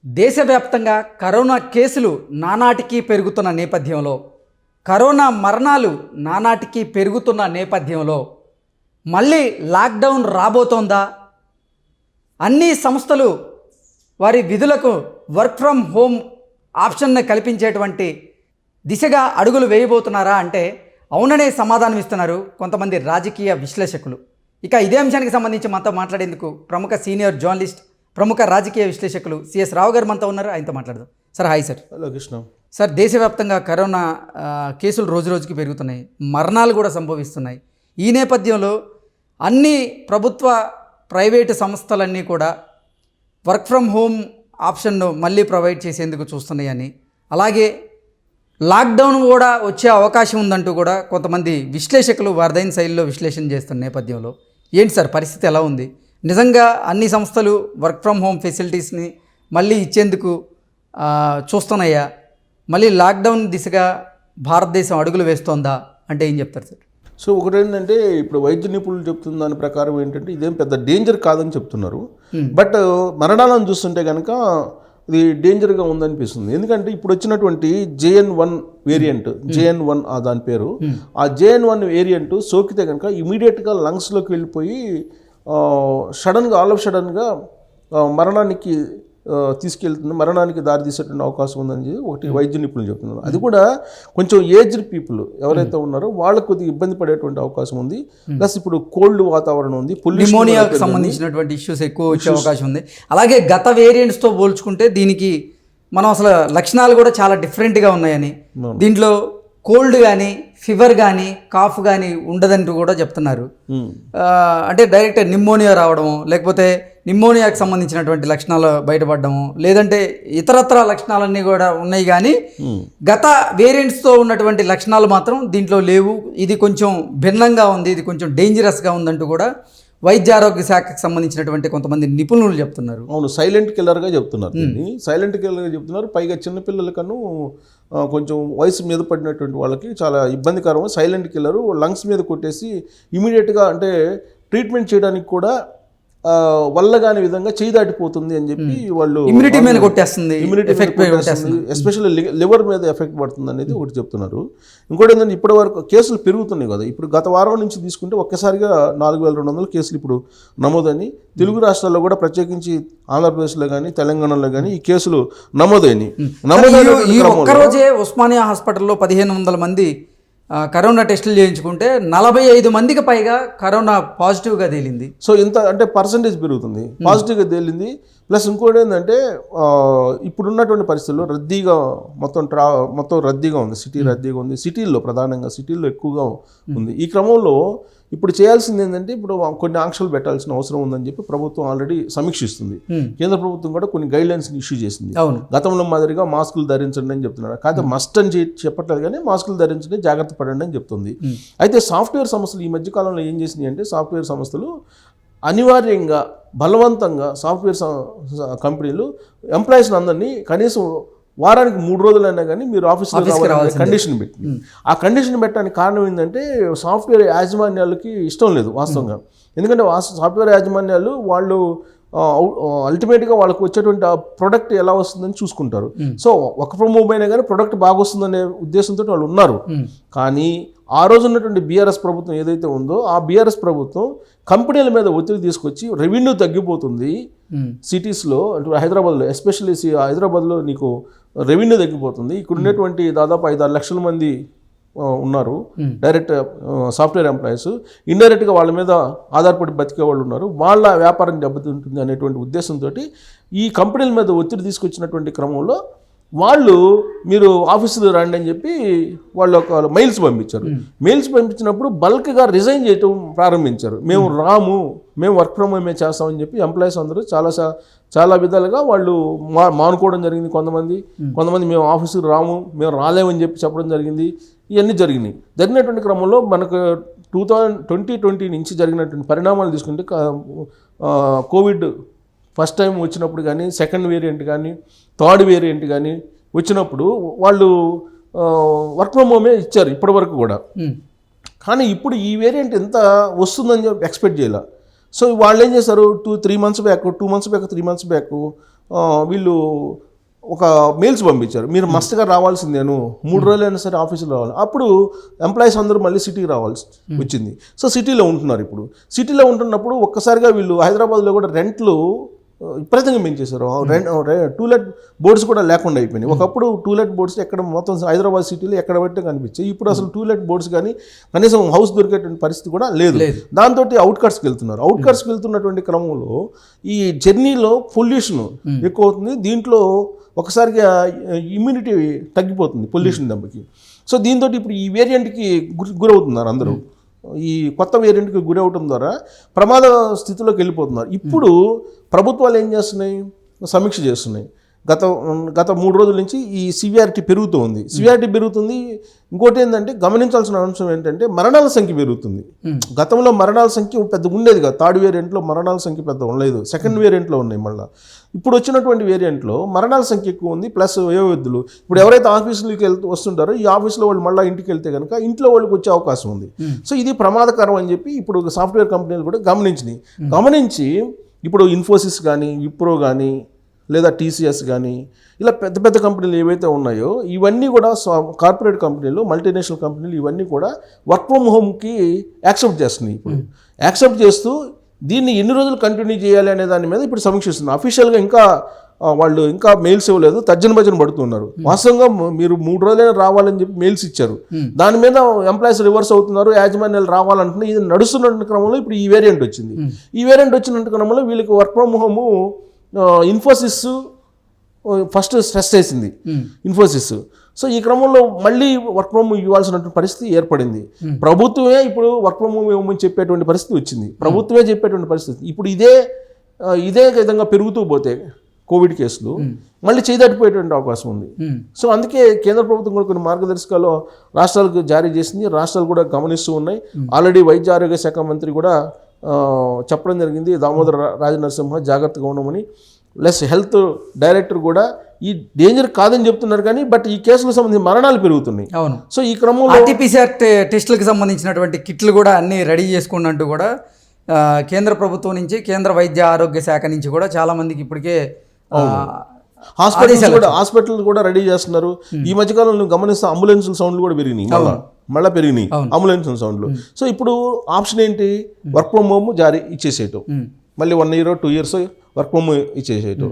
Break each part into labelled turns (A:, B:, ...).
A: దేశవ్యాప్తంగా కరోనా కేసులు నానాటికి పెరుగుతున్న నేపథ్యంలో, కరోనా మరణాలు నానాటికి పెరుగుతున్న నేపథ్యంలో మళ్ళీ లాక్డౌన్ రాబోతోందా? అన్ని సంస్థలు వారి విధులకు వర్క్ ఫ్రమ్ హోమ్ ఆప్షన్ను కల్పించేటువంటి దిశగా అడుగులు వేయబోతున్నారా అంటే అవుననే సమాధానం ఇస్తున్నారు కొంతమంది రాజకీయ విశ్లేషకులు. ఇక ఇదే అంశానికి సంబంధించి మనతో మాట్లాడేందుకు ప్రముఖ సీనియర్ జర్నలిస్ట్, ప్రముఖ రాజకీయ విశ్లేషకులు సిఎస్ రావు గారు మనతో ఉన్నారు. ఆయనతో మాట్లాడదాం. Sir hi sir.
B: Hello Krishna.
A: Sir, దేశవ్యాప్తంగా కరోనా కేసులు రోజురోజుకి పెరుగుతున్నాయి, మరణాలు కూడా సంభవిస్తున్నాయి. ఈ నేపథ్యంలో అన్ని ప్రభుత్వ ప్రైవేటు సంస్థలన్నీ కూడా వర్క్ ఫ్రమ్ హోమ్ ఆప్షన్ను మళ్ళీ ప్రొవైడ్ చేసేందుకు చూస్తున్నాయని, అలాగే లాక్డౌన్ కూడా వచ్చే అవకాశం ఉందంటూ కూడా కొంతమంది విశ్లేషకులు వారిదైన శైలిలో విశ్లేషణ చేస్తున్న నేపథ్యంలో ఏంటి సార్ పరిస్థితి ఎలా ఉంది? నిజంగా అన్ని సంస్థలు వర్క్ ఫ్రమ్ హోమ్ ఫెసిలిటీస్ని మళ్ళీ ఇచ్చేందుకు చూస్తున్నాయా? మళ్ళీ లాక్డౌన్ దిశగా భారతదేశం అడుగులు వేస్తోందా అంటే ఏం చెప్తారు సార్?
B: సో ఒకటేంటంటే ఇప్పుడు వైద్య నిపుణులు చెప్తున్న దాని ప్రకారం ఏంటంటే ఇదేం పెద్ద డేంజర్ కాదని చెప్తున్నారు. బట్ మరణాలను చూస్తుంటే కనుక ఇది డేంజర్గా ఉందనిపిస్తుంది. ఎందుకంటే ఇప్పుడు వచ్చినటువంటి JN1 వేరియంట్, JN1 దాని పేరు, ఆ JN1 వేరియంట్ సోకితే కనుక ఇమీడియట్గా లంగ్స్లోకి వెళ్ళిపోయి సడన్గా ఆల్ ఆఫ్ సడన్గా మరణానికి తీసుకెళ్తుంది, మరణానికి దారితీసేటువంటి అవకాశం ఉందని ఒకటి వైద్య నిపుణులు చెప్తున్నారు. అది కూడా కొంచెం ఏజ్డ్ పీపుల్ ఎవరైతే ఉన్నారో వాళ్ళకు కొద్దిగా ఇబ్బంది పడేటువంటి అవకాశం ఉంది. ప్లస్ ఇప్పుడు కోల్డ్ వాతావరణం ఉంది,
A: నిమోనియాకి సంబంధించినటువంటి ఇష్యూస్ ఎక్కువ వచ్చే అవకాశం ఉంది. అలాగే గత వేరియంట్స్తో పోల్చుకుంటే దీనికి మనం అసలు లక్షణాలు కూడా చాలా డిఫరెంట్గా ఉన్నాయని, దీంట్లో కోల్డ్ కానీ ఫీవర్ కానీ కాఫ్ కానీ ఉండదంటూ కూడా చెప్తున్నారు. అంటే డైరెక్ట్ నిమోనియా రావడము, లేకపోతే నిమోనియాకి సంబంధించినటువంటి లక్షణాలు బయటపడడము, లేదంటే ఇతరత్ర లక్షణాలన్నీ కూడా ఉన్నాయి. కానీ గత వేరియంట్స్తో ఉన్నటువంటి లక్షణాలు మాత్రం దీంట్లో లేవు. ఇది కొంచెం భిన్నంగా ఉంది, ఇది కొంచెం డేంజరస్గా ఉందంటూ కూడా వైద్య ఆరోగ్య శాఖకు సంబంధించినటువంటి కొంతమంది నిపుణులు చెప్తున్నారు.
B: అవును, సైలెంట్ కిల్లర్గా చెప్తున్నారు. సైలెంట్ కిల్లర్గా చెప్తున్నారు. పైగా చిన్నపిల్లలకను కొంచెం వయసు మీద పడినటువంటి వాళ్ళకి చాలా ఇబ్బందికరం. సైలెంట్ కిల్లరు లంగ్స్ మీద కొట్టేసి ఇమీడియట్గా అంటే ట్రీట్మెంట్ చేయడానికి కూడా వల్ల కాని విధంగా చేయి దాటిపోతుంది అని చెప్పి వాళ్ళు
A: ఇమ్యూనిటీ మీద కొట్టేస్తుంది,
B: ఎస్పెషల్లీ లివర్ మీద ఎఫెక్ట్ పడుతుంది అనేది ఒకటి చెప్తున్నారు. ఇంకోటి ఏంటంటే ఇప్పటి వరకు కేసులు పెరుగుతున్నాయి కదా. ఇప్పుడు గత వారం నుంచి తీసుకుంటే ఒక్కసారిగా 4200 కేసులు ఇప్పుడు నమోదని తెలుగు రాష్ట్రాల్లో కూడా ప్రత్యేకించి ఆంధ్రప్రదేశ్లో కానీ తెలంగాణలో కానీ ఈ కేసులు నమోదైనవి.
A: ఈ ఒక్కరోజే ఉస్మానియా హాస్పిటల్లో 1500 మంది కరోనా టెస్టులు చేయించుకుంటే 45 మందికి పైగా కరోనా పాజిటివ్గా తేలింది.
B: సో ఇంత అంటే పర్సంటేజ్ పెరుగుతుంది, పాజిటివ్గా తేలింది. ప్లస్ ఇంకోటి ఏంటంటే ఇప్పుడున్నటువంటి పరిస్థితుల్లో రద్దీగా మొత్తం రద్దీగా ఉంది, సిటీ రద్దీగా ఉంది. సిటీల్లో ప్రధానంగా సిటీల్లో ఎక్కువగా ఉంది. ఈ క్రమంలో ఇప్పుడు చేయాల్సింది ఏంటంటే ఇప్పుడు కొన్ని ఆంక్షలు పెట్టాల్సిన అవసరం ఉందని చెప్పి ప్రభుత్వం ఆల్రెడీ సమీక్షిస్తుంది. కేంద్ర ప్రభుత్వం కూడా కొన్ని గైడ్ లైన్స్ని ఇష్యూ చేసింది. గతంలో మాదిరిగా మాస్కులు ధరించండి అని చెప్తున్నారు. కాకపోతే మస్ట్ అని చెప్పట్లేదు, కానీ మాస్కులు ధరించండి, జాగ్రత్త పడండి అని చెప్తుంది. అయితే సాఫ్ట్వేర్ సంస్థలు ఈ మధ్యకాలంలో ఏం చేసినాయి అంటే సాఫ్ట్వేర్ సంస్థలు అనివార్యంగా బలవంతంగా సాఫ్ట్వేర్ కంపెనీలు ఎంప్లాయీస్ని అందరినీ కనీసం వారానికి 3 రోజులైనా కానీ మీరు ఆఫీస్లో రావాలని కండిషన్ పెట్టింది. ఆ కండిషన్ పెట్టడానికి కారణం ఏంటంటే సాఫ్ట్వేర్ యాజమాన్యాలకి ఇష్టం లేదు వాస్తవంగా. ఎందుకంటే సాఫ్ట్వేర్ యాజమాన్యాలు వాళ్ళు అల్టిమేట్గా వాళ్ళకు వచ్చేటువంటి ఆ ప్రొడక్ట్ ఎలా వస్తుందని చూసుకుంటారు. సో ఒక ప్రమోమ్ అయినా కానీ ప్రొడక్ట్ బాగా వస్తుందనే ఉద్దేశంతో వాళ్ళు ఉన్నారు. కానీ ఆ రోజు ఉన్నటువంటి బీఆర్ఎస్ ప్రభుత్వం ఏదైతే ఉందో ఆ బీఆర్ఎస్ ప్రభుత్వం కంపెనీల మీద ఒత్తిడి తీసుకొచ్చి రెవెన్యూ తగ్గిపోతుంది సిటీస్లో, అంటే హైదరాబాద్లో ఎస్పెషల్లీ హైదరాబాద్లో నీకు రెవెన్యూ తగ్గిపోతుంది. ఇక్కడ ఉన్నటువంటి దాదాపు 5-6 లక్షల మంది ఉన్నారు డైరెక్ట్ సాఫ్ట్వేర్ ఎంప్లాయీస్. ఇండైరెక్ట్గా వాళ్ళ మీద ఆధారపడి బతికే వాళ్ళు ఉన్నారు. వాళ్ళ వ్యాపారం దెబ్బతింటుంది అనేటువంటి ఉద్దేశంతో ఈ కంపెనీల మీద ఒత్తిడి తీసుకొచ్చినటువంటి క్రమంలో వాళ్ళు మీరు ఆఫీసులో రండి అని చెప్పి వాళ్ళు ఒక మెయిల్స్ పంపించారు. మెయిల్స్ పంపించినప్పుడు బల్క్గా రిజైన్ చేయటం ప్రారంభించారు. మేము రాము, మేము వర్క్ ఫ్రమ్ హోమ్ చేస్తామని చెప్పి ఎంప్లాయీస్ అందరూ చాలా విధాలుగా వాళ్ళు మానుకోవడం జరిగింది. కొంతమంది మేము ఆఫీసుకు రాము, మేము రాలేమని చెప్పి చెప్పడం జరిగింది. ఇవన్నీ జరిగినటువంటి క్రమంలో మనకు 2020 నుంచి జరిగినటువంటి పరిణామాలు తీసుకుంటే కోవిడ్ ఫస్ట్ టైం వచ్చినప్పుడు కానీ, సెకండ్ వేరియంట్ కానీ, థర్డ్ వేరియంట్ కానీ వచ్చినప్పుడు వాళ్ళు వర్క్ ఫ్రమ్ హోమే ఇచ్చారు ఇప్పటి వరకు కూడా. కానీ ఇప్పుడు ఈ వేరియంట్ ఎంత వస్తుందని చెప్పి ఎక్స్పెక్ట్ చేయాలి. సో వాళ్ళు ఏం చేశారు, 2 మంత్స్ బ్యాక్ 3 మంత్స్ బ్యాక్ వీళ్ళు ఒక మెయిల్స్ పంపించారు, మీరు మస్ట్గా రావాల్సింది, నేను 3 రోజులైనా సరే ఆఫీసులో రావాలి. అప్పుడు ఎంప్లాయీస్ అందరూ మళ్ళీ సిటీకి రావాల్సి వచ్చింది. సో సిటీలో ఉంటున్నారు. ఇప్పుడు సిటీలో ఉంటున్నప్పుడు ఒక్కసారిగా వీళ్ళు హైదరాబాద్లో కూడా రెంట్లు విపరీతంగా పెంచేశారు. టూలెట్ బోర్డ్స్ కూడా లేకుండా అయిపోయినాయి. ఒకప్పుడు టూలెట్ బోర్డ్స్ ఎక్కడ మొత్తం హైదరాబాద్ సిటీలో ఎక్కడ పెట్టే కనిపించాయి. ఇప్పుడు అసలు టూలెట్ బోర్డ్స్ కానీ కనీసం హౌస్ దొరికేటువంటి పరిస్థితి కూడా లేదు. దాంతో అవుట్కట్స్కి వెళ్తున్నారు. అవుట్కట్స్కి వెళ్తున్నటువంటి క్రమంలో ఈ జర్నీలో పొల్యూషన్ ఎక్కువ అవుతుంది. దీంట్లో ఒకసారిగా ఇమ్యూనిటీ తగ్గిపోతుంది పొల్యూషన్ దెబ్బకి. సో దీంతో ఇప్పుడు ఈ వేరియంట్కి గురవుతున్నారు అందరూ. ఈ కొత్త వేరియంట్కి గురి అవటం ద్వారా ప్రమాద స్థితిలోకి వెళ్ళిపోతున్నారు. ఇప్పుడు ప్రభుత్వాలు ఏం చేస్తున్నాయి, సమీక్ష చేస్తున్నాయి. గత 3 రోజుల నుంచి ఈ సివియారిటీ పెరుగుతుంది. ఇంకోటి ఏంటంటే గమనించాల్సిన అంశం ఏంటంటే మరణాల సంఖ్య పెరుగుతుంది. గతంలో మరణాల సంఖ్య పెద్ద ఉండేది కాదు. థర్డ్ వేరియంట్లో మరణాల సంఖ్య పెద్ద ఉండలేదు. సెకండ్ వేరియంట్లో ఉన్నాయి. మళ్ళీ ఇప్పుడు వచ్చినటువంటి వేరియంట్లో మరణాల సంఖ్య ఎక్కువ ఉంది. ప్లస్ వయోవృద్ధులు ఇప్పుడు ఎవరైతే ఆఫీసులకి వస్తుంటారో ఈ ఆఫీస్లో వాళ్ళు మళ్ళీ ఇంటికి వెళ్తే కనుక ఇంట్లో వాళ్ళకి వచ్చే అవకాశం ఉంది. సో ఇది ప్రమాదకరం అని చెప్పి ఇప్పుడు సాఫ్ట్వేర్ కంపెనీలు కూడా గమనించి ఇప్పుడు ఇన్ఫోసిస్ కానీ, విప్రో కానీ, లేదా టీసీఎస్ కానీ, ఇలా పెద్ద పెద్ద కంపెనీలు ఏవైతే ఉన్నాయో ఇవన్నీ కూడా కార్పొరేట్ కంపెనీలు, మల్టీనేషనల్ కంపెనీలు ఇవన్నీ కూడా వర్క్ ఫ్రమ్ హోమ్కి యాక్సెప్ట్ చేస్తున్నాయి. ఇప్పుడు యాక్సెప్ట్ చేస్తూ దీన్ని ఎన్ని రోజులు కంటిన్యూ చేయాలి అనే దాని మీద ఇప్పుడు సమీక్షిస్తున్నారు. అఫీషియల్గా వాళ్ళు ఇంకా మెయిల్స్ ఇవ్వలేదు, తర్జన భజన పడుతున్నారు. వాస్తవంగా మీరు 3 రోజులైనా రావాలని చెప్పి మెయిల్స్ ఇచ్చారు. దాని మీద ఎంప్లాయీస్ రివర్స్ అవుతున్నారు, యాజమాన్యాలు రావాలంటున్నారు. ఇది నడుస్తున్న క్రమంలో ఇప్పుడు ఈ వేరియంట్ వచ్చింది. ఈ వేరియంట్ వచ్చిన క్రమంలో వీళ్ళకి work from home Infosys first stress చేసింది ఇన్ఫోసిస్. సో ఈ క్రమంలో మళ్ళీ వర్క్ ఫ్రమ్ హోమ్ ఇవ్వాల్సినటువంటి పరిస్థితి ఏర్పడింది. ప్రభుత్వమే ఇప్పుడు వర్క్ ఫ్రమ్ హోమ్ ఇవ్వమని చెప్పేటువంటి పరిస్థితి వచ్చింది. ప్రభుత్వమే చెప్పేటువంటి పరిస్థితి. ఇప్పుడు ఇదే విధంగా పెరుగుతూ పోతే కోవిడ్ కేసులు మళ్ళీ చేదాటిపోయేటువంటి అవకాశం ఉంది. సో అందుకే కేంద్ర ప్రభుత్వం కూడా కొన్ని మార్గదర్శకాలు రాష్ట్రాలకు జారీ చేసింది. రాష్ట్రాలు కూడా గమనిస్తూ ఉన్నాయి. ఆల్రెడీ వైద్య ఆరోగ్య శాఖ మంత్రి కూడా చెప్పడం జరిగింది, దామోదర రాజనరసింహ జాగ్రత్తగా ఉండమని. ప్లస్ హెల్త్ డైరెక్టర్ కూడా ఈ డేంజర్ కాదని చెప్తున్నారు, కానీ బట్ ఈ కేసులకు సంబంధించి మరణాలు పెరుగుతున్నాయి.
A: అవును.
B: సో ఈ క్రమంలో
A: ఆర్టీపీసీఆర్ టెస్టులకు సంబంధించినటువంటి కిట్లు కూడా అన్ని రెడీ చేసుకున్నట్టు కూడా కేంద్ర ప్రభుత్వం నుంచి, కేంద్ర వైద్య ఆరోగ్య శాఖ నుంచి కూడా చాలా మందికి ఇప్పటికే
B: హాస్పిటల్ కూడా రెడీ చేస్తున్నారు. ఈ మధ్యకాలంలో గమనిస్తే అంబులెన్సుల సౌండ్లు కూడా పెరిగినాయి, మళ్ళీ పెరిగినాయి అంబులెన్స్ సౌండ్లు. సో ఇప్పుడు ఆప్షన్ ఏంటి, వర్క్ ఫ్రమ్ హోమ్ జారీ ఇచ్చేసేయటం, మళ్ళీ 1 year 2 years work from home ఇచ్చేసేయటం,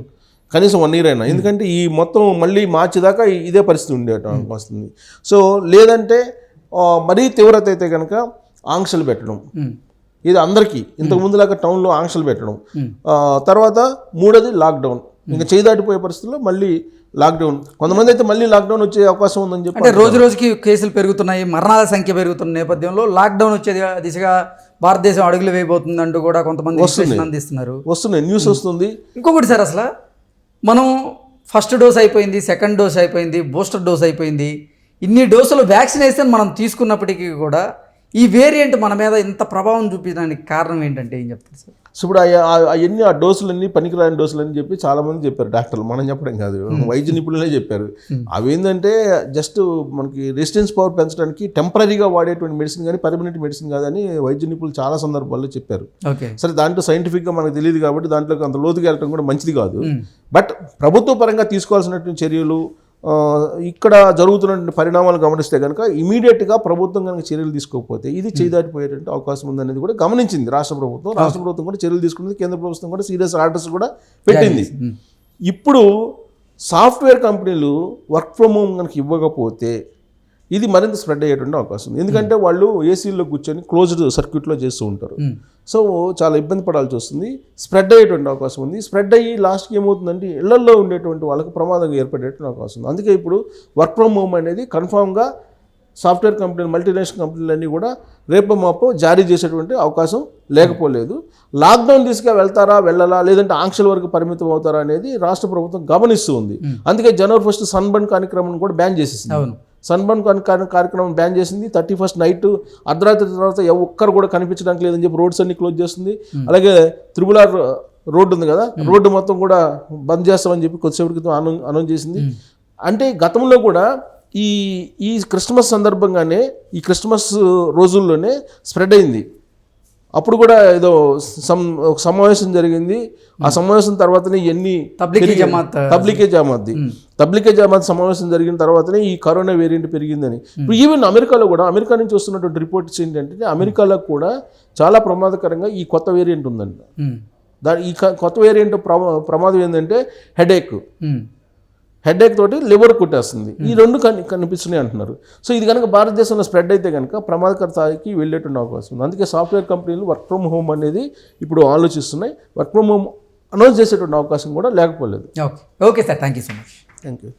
B: కనీసం 1 year అయినా. ఎందుకంటే ఈ మొత్తం మళ్ళీ మార్చి దాకా ఇదే పరిస్థితి ఉండేటం వస్తుంది. సో లేదంటే మరీ తీవ్రత అయితే కనుక ఆంక్షలు పెట్టడం, ఇది అందరికీ ఇంతకు ముందులాగా టౌన్లో ఆంక్షలు పెట్టడం. తర్వాత 3వది లాక్డౌన్. ఇంకా చేదాటిపోయే పరిస్థితుల్లో మళ్ళీ లాక్డౌన్. కొంతమంది అయితే మళ్ళీ లాక్డౌన్ వచ్చే అవకాశం ఉందని చెప్పి,
A: అంటే రోజు రోజుకి కేసులు పెరుగుతున్నాయి, మరణాల సంఖ్య పెరుగుతున్న నేపథ్యంలో లాక్డౌన్ వచ్చే దిశగా భారతదేశం అడుగులు వేయబోతుంది అంటూ కూడా కొంతమంది అందిస్తున్నారు.
B: వస్తున్నాయి, న్యూస్ వస్తుంది.
A: ఇంకొకటి సార్, అసలు మనం ఫస్ట్ డోస్ అయిపోయింది, సెకండ్ డోస్ అయిపోయింది, బూస్టర్ డోస్ అయిపోయింది, ఇన్ని డోసులు వ్యాక్సినేషన్ మనం తీసుకున్నప్పటికీ కూడా ఈ వేరియంట్ మన మీద ఇంత ప్రభావం చూపించడానికి కారణం ఏంటంటే ఏం చెప్తారు సార్?
B: సో ఇప్పుడు అవన్నీ ఆ డోసులన్నీ పనికిరాని డోసులని చెప్పి చాలామంది చెప్పారు డాక్టర్లు, మనం చెప్పడం కాదు, వైద్య నిపుణులే చెప్పారు. అవేంటంటే జస్ట్ మనకి రెసిస్టెన్స్ పవర్ పెంచడానికి టెంపరీగా వాడేటువంటి మెడిసిన్ కానీ పర్మనెంట్ మెడిసిన్ కాదని వైద్య నిపుణులు చాలా సందర్భాల్లో చెప్పారు. సరే, దాంట్లో సైంటిఫిక్గా మనకు తెలియదు కాబట్టి దాంట్లోకి అంత లోతుగా వెళ్ళడం కూడా మంచిది కాదు. బట్ ప్రభుత్వ పరంగా తీసుకోవాల్సినటువంటి చర్యలు, ఇక్కడ జరుగుతున్న పరిణామాలు గమనిస్తే కనుక ఇమీడియట్గా ప్రభుత్వం కనుక చర్యలు తీసుకోకపోతే ఇది చేదాటిపోయేటువంటి అవకాశం ఉందనేది కూడా గమనించింది రాష్ట్ర ప్రభుత్వం. రాష్ట్ర ప్రభుత్వం కూడా చర్యలు తీసుకున్నది, కేంద్ర ప్రభుత్వం కూడా సీరియస్ ఆర్డర్స్ కూడా పెట్టింది. ఇప్పుడు సాఫ్ట్వేర్ కంపెనీలు వర్క్ ఫ్రమ్ హోమ్ కనుక ఇవ్వకపోతే ఇది మరింత స్ప్రెడ్ అయ్యేటువంటి అవకాశం ఉంది. ఎందుకంటే వాళ్ళు ఏసీల్లో కూర్చొని క్లోజ్డ్ సర్క్యూట్లో చేస్తూ ఉంటారు. సో చాలా ఇబ్బంది పడాల్సి వస్తుంది, స్ప్రెడ్ అయ్యేటువంటి అవకాశం ఉంది. స్ప్రెడ్ అయ్యి లాస్ట్కి ఏమవుతుందంటే ఇళ్లలో ఉండేటువంటి వాళ్ళకి ప్రమాదం ఏర్పడేటువంటి అవకాశం ఉంది. అందుకే ఇప్పుడు వర్క్ ఫ్రమ్ హోమ్ అనేది కన్ఫామ్గా సాఫ్ట్వేర్ కంపెనీలు, మల్టీనేషనల్ కంపెనీలన్నీ కూడా రేపు మాపో జారీ చేసేటువంటి అవకాశం లేకపోలేదు. లాక్డౌన్ తీసుకు వెళ్ళాలా లేదంటే ఆంక్షల వరకు పరిమితం అవుతారా అనేది రాష్ట్ర ప్రభుత్వం గమనిస్తూ ఉంది. అందుకే January 1 సన్బర్న్ కార్యక్రమం కూడా బ్యాన్ చేసేసింది. సన్బర్న్ కార్యక్రమం బ్యాన్ చేసింది. 31st నైట్ అర్ధరాత్రి తర్వాత ఒక్కరు కూడా కనిపించడానికి లేదని చెప్పి రోడ్స్ అన్ని క్లోజ్ చేస్తుంది. అలాగే త్రిబులార్ రోడ్డు ఉంది కదా, రోడ్డు మొత్తం కూడా బంద్ చేస్తామని చెప్పి కొద్దిసేపటి క్రితం అనౌన్స్ చేసింది. అంటే గతంలో కూడా ఈ క్రిస్మస్ సందర్భంగానే, ఈ క్రిస్మస్ రోజుల్లోనే స్ప్రెడ్ అయింది అప్పుడు కూడా ఏదో ఒక సమావేశం జరిగింది. ఆ సమావేశం తర్వాతనే ఎన్ని
A: తబ్లిగీ జమాత్
B: తబ్లిగే జమాత్ సమావేశం జరిగిన తర్వాతనే ఈ కరోనా వేరియంట్ పెరిగిందని. ఇప్పుడు ఈవెన్ అమెరికాలో కూడా, అమెరికా నుంచి వస్తున్నటువంటి రిపోర్ట్స్ ఏంటంటే అమెరికాలో కూడా చాలా ప్రమాదకరంగా ఈ కొత్త వేరియంట్ ఉందండి. ఈ కొత్త వేరియంట్ ప్రమాదం ఏంటంటే హెడేక్ తోటి లివర్ కొట్టేస్తుంది. ఈ రెండు కనిపిస్తున్నాయి అంటున్నారు. సో ఇది కనుక భారతదేశంలో స్ప్రెడ్ అయితే కనుక ప్రమాదకర స్థాయికి వెళ్ళేటువంటి అవకాశం ఉంది. అందుకే సాఫ్ట్వేర్ కంపెనీలు వర్క్ ఫ్రమ్ హోమ్ అనేది ఇప్పుడు ఆలోచిస్తున్నాయి. వర్క్ ఫ్రమ్ హోమ్ అనౌన్స్ చేసేటువంటి అవకాశం కూడా లేకపోలేదు.
A: Okay sir, thank you so much.
B: Thank you.